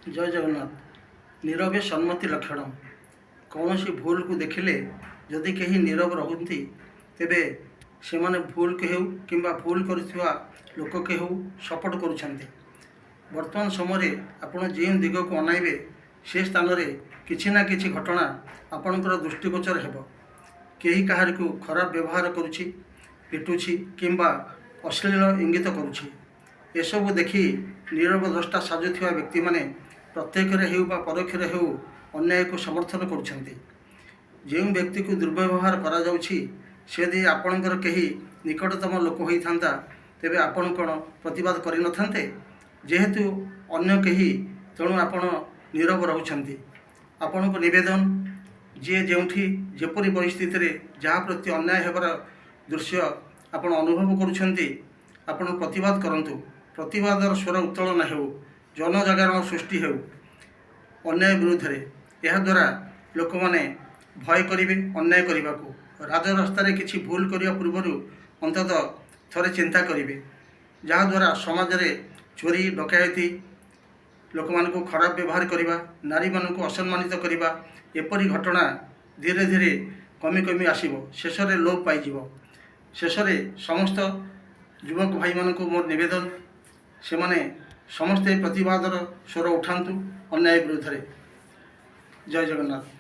जय जगन्नाथ। नीरवे सम्मति लक्षण। कौन सी भूल को देखिले जदि कहीं नीरव रहती तेबे से माने भूल के हो कि भूल करुवा लोक के हो सपोर्ट करुछंती। वर्तमान समय आपण जो दिग को अनाइबे से स्थान में किछि ना किछि घटना आपणकर दृष्टिगोचर हेब। केही कहार को खराब व्यवहार करुछि, पिटुछि किंबा अश्लील इंगित करुछि। एसबू देखि नीरव द्रष्टा साजुवा व्यक्ति माने प्रत्यक्ष हेउ बा परोक्ष हेउ अन्याय को समर्थन करुछंती। जो व्यक्ति को दुर्व्यवहार करा जाउछि से यदि आपणकर केही निकटतम लोक होइथांता तेबे आपण कोन प्रतिवाद करि नथांते। जेहेतु अन्य केही तेणु आपण नीरव रहउछंती। आपण को निवेदन जे जेउठी जेपरि परिस्थिति रे जहाँ प्रति अन्याय हेबार दृश्य आपण अनुभव करुछंती आपण प्रतिवाद करंतु। प्रतिवादर स्वर उत्तोलन हेउ, जनजागरण सृष्टि हेउ अन्याय विरुद्ध रे। यह द्वारा लोक माने भय करिवे अन्याय करने को। राजरास्तार किसी भूल करने पूर्व अंततः थोड़े चिंता करेंगे, जहाँ द्वारा समाज में चोरी डकायती लोक मान को खराब व्यवहार करवा, नारी मान को असम्मानित करवा, एपरी घटना धीरे धीरे कमी कमी आसब, शेष में लोप पाइज। शेष में समस्त युवक भाई मान को मोर निवेदन से माने समस्ते प्रतिवादर स्वर उठातु अन्याय विरुद्ध रे। जय जगन्नाथ।